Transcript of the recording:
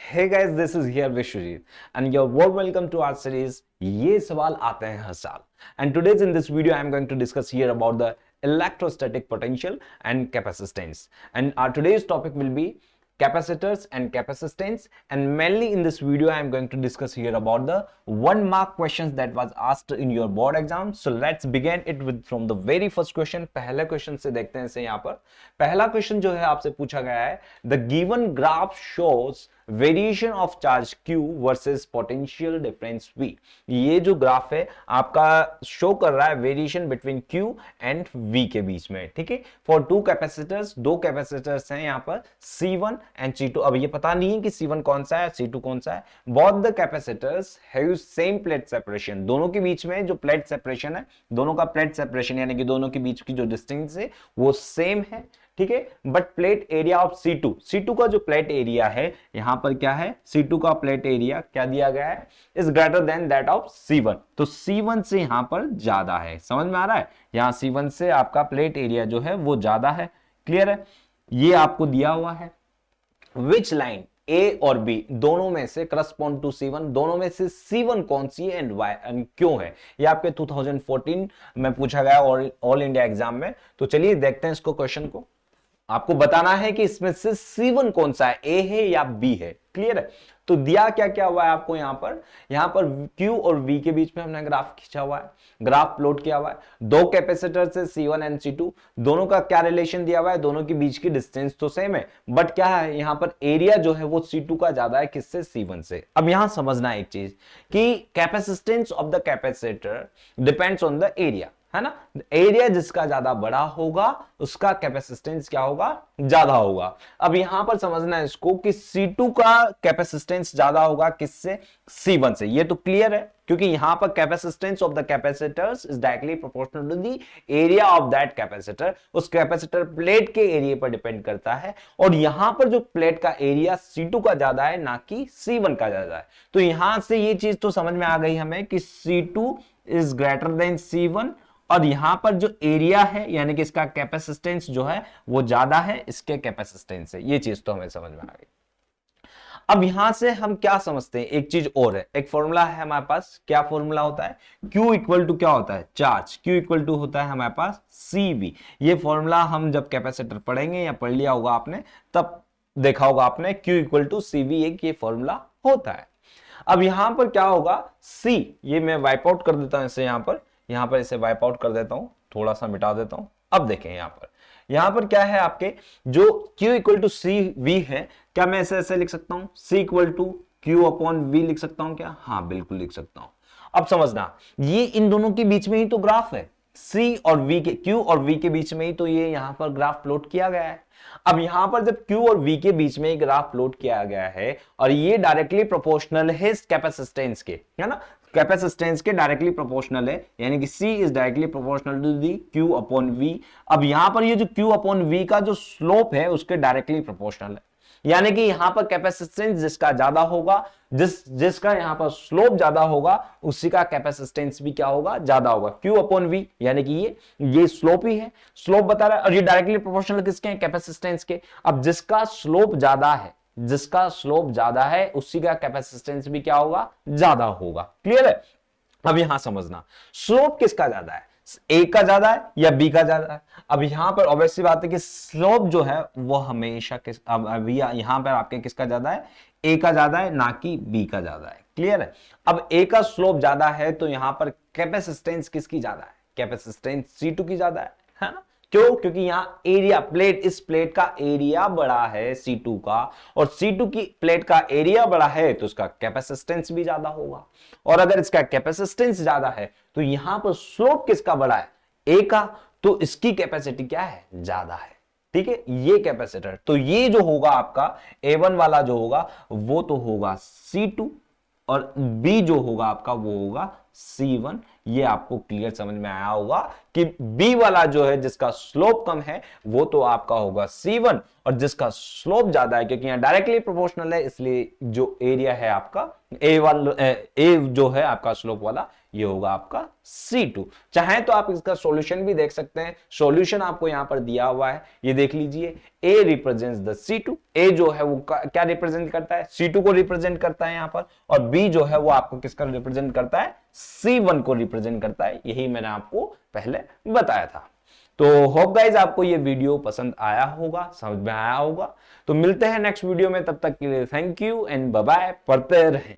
Hey guys, this is here Vishwajit and you're warm welcome to our series ये सवाल आते हैं हर साल. And today's in this video I'm going to discuss here about the electrostatic potential and capacitance. And our today's topic will be capacitors and capacitance, and mainly in this video I am going to discuss here about the 1 mark questions that was asked in your board exam. So let's begin it with from the very first question. पहले question से देखते हैं. यहाँ पर पहला question जो है आपसे पूछा गया है, the given graph shows variation of charge Q versus potential difference V. ये जो ग्राफ है आपका शो कर रहा है variation between Q and V के बीच में. ठीक है, फॉर टू कैपेसिटर्स, दो कैपेसिटर्स हैं यहाँ पर C1 एंड C2. अब ये पता नहीं है कि C1 कौन सा है, C2 कौन सा है. Both the capacitors have same plate separation. दोनों के बीच में जो प्लेट सेपरेशन है, दोनों का प्लेट सेपरेशन यानी कि दोनों के बीच की जो डिस्टेंस है वो सेम है. ठीक है, but plate area of C2 का जो प्लेट एरिया है यहां पर क्या है, C2 का प्लेट एरिया क्या दिया गया है, is greater than that of C1. तो C1 से यहां पर ज्यादा है. समझ में आ रहा है, यहां C1 से आपका प्लेट एरिया जो है वो ज्यादा है. क्लियर है, ये आपको दिया हुआ है. विच लाइन A और B दोनों में से करस्पॉन्ड टू C1, दोनों में से C1 कौन सी है एंड वाई एंड क्यों है. ये आपके 2014 में पूछा गया ऑल इंडिया एग्जाम में. तो चलिए देखते हैं इसको, क्वेश्चन को. आपको बताना है कि इसमें से C1 कौन सा है, A है या B है. क्लियर है, तो दिया क्या क्या हुआ है आपको यहां पर Q और V के बीच में हमने ग्राफ खींचा हुआ है, ग्राफ प्लॉट किया हुआ है. दो कैपेसिटर से C1 एंड C2, दोनों का क्या रिलेशन दिया हुआ है, दोनों के बीच की डिस्टेंस तो सेम है, बट क्या है यहां पर एरिया जो है वो C2 का ज्यादा है किससे, C1 से. अब यहां समझना एक चीज कि capacitance of the capacitor depends on the area, है ना. एरिया जिसका ज्यादा बड़ा होगा उसका कैपेसिटेंस क्या होगा, ज्यादा होगा. अब यहां पर समझना है इसको कि C2 का कैपेसिटेंस ज्यादा होगा किससे, C1 से. ये तो क्लियर है क्योंकि यहां पर capacitance of the capacitors is directly proportional to the area of that capacitor. उस कैपेसिटर प्लेट के एरिया पर डिपेंड करता है, और यहां पर जो प्लेट का एरिया C2 का ज्यादा है ना कि C1 का ज्यादा है. तो यहां से ये चीज तो समझ में आ गई हमें कि C2 is greater than C1, और यहां पर जो एरिया है यानी कि इसका कैपेसिटेंस जो है वो ज्यादा है इसके कैपेसिटेंस से. ये चीज तो हमें समझ में आ गई. अब यहां से हम क्या समझते हैं, एक चीज और है, एक फॉर्मूला है हमारे पास. क्या फॉर्मूला होता है, Q इक्वल टू क्या होता है, चार्ज. Q इक्वल टू होता है हमारे पास CV. ये फॉर्मूला हम जब कैपेसिटर पढ़ेंगे या पढ़ लिया होगा आपने, तब देखा होगा आपने, Q इक्वल टू CV एक ये फॉर्मूला होता है. अब यहां पर क्या होगा, C, ये मैं वाइप आउट कर देता हूं इसे, यहां पर इसे वाइप आउट कर देता हूं, थोड़ा सा मिटा देता हूं. अब देखें यहां पर क्या है, आपके जो Q इक्वल टू CV है, क्या मैं ऐसे लिख सकता हूं, C equal to Q upon V लिख सकता हूं क्या, हाँ बिल्कुल लिख सकता हूं. अब समझना, ये इन दोनों के बीच में ही तो ग्राफ है, C और V के, Q और V के बीच में ही तो ये यहां पर ग्राफ प्लॉट किया गया है. अब यहां पर जब Q और V के बीच में ग्राफ प्लॉट किया गया है और ये डायरेक्टली प्रोपोर्शनल है कैपेसिटेंस के, है ना, कैपेसिटेंस के डायरेक्टली प्रोपोर्शनल है, यानी कि C is directly proportional to the Q upon V. अब यहां पर ये जो Q अपॉन V का जो स्लोप है उसके डायरेक्टली प्रोपोर्शनल है, यानी कि यहां पर कैपेसिटेंस जिसका ज्यादा होगा, जिसका यहां पर स्लोप ज्यादा होगा उसी का कैपेसिटेंस भी क्या होगा, ज्यादा होगा. Q अपॉन V यानी कि ये स्लोप ही है, स्लोप बता रहा है, और ये डायरेक्टली प्रोपोर्शनल किसके हैं, कैपेसिटेंस के. अब जिसका स्लोप ज्यादा है उसी का कैपेसिटेंस भी क्या होगा, ज्यादा होगा. क्लियर है. अब यहां समझना, स्लोप किसका ज्यादा है, A का ज्यादा है या B का ज्यादा है. अब यहां पर ऑब्वियसली बात है कि स्लोप जो है वो हमेशा अभी यहां पर आपके किसका ज्यादा है, A का ज्यादा है ना कि B का ज्यादा है. क्लियर है. अब A का स्लोप ज्यादा है तो यहां पर कैपेसिटेंस किसकी ज्यादा है, कैपेसिटेंस C2 की ज्यादा है ना. क्यों, क्योंकि यहां एरिया, इस प्लेट का एरिया बड़ा है C2 का, और C2 की प्लेट का एरिया बड़ा है तो उसका कैपेसिटेंस भी ज्यादा होगा. और अगर इसका कैपेसिटेंस ज्यादा है तो यहां पर स्लोप किसका बड़ा है, A का, तो इसकी कैपेसिटी क्या है, ज्यादा है. ठीक है, ये कैपेसिटर, तो ये जो होगा आपका A1 वाला जो होगा वो तो होगा C2, और B जो होगा आपका वो होगा C1। ये आपको क्लियर समझ में आया होगा कि B वाला जो है जिसका स्लोप कम है वो तो आपका होगा C1, और जिसका स्लोप ज्यादा है, क्योंकि यहां डायरेक्टली प्रोपोर्शनल है, इसलिए जो एरिया है आपका ए जो है आपका स्लोप वाला, ये होगा आपका C2। चाहे तो आप इसका सॉल्यूशन भी देख सकते हैं, सॉल्यूशन आपको यहां पर दिया हुआ है, ये देख लीजिए। A represents the C2, A जो है वो क्या रिप्रेजेंट करता है, C2 को रिप्रेजेंट करता है यहां पर, और B जो है वो आपको किसका रिप्रेजेंट करता है, C1 को रिप्रेजेंट करता है। यही मैंने आपको पहले बताया था। तो होप गाइज आपको ये वीडियो पसंद आया होगा, समझ में आया होगा। तो मिलते हैं नेक्स्ट वीडियो में, तब तक के लिए thank you and bye bye, पढ़ते रहें।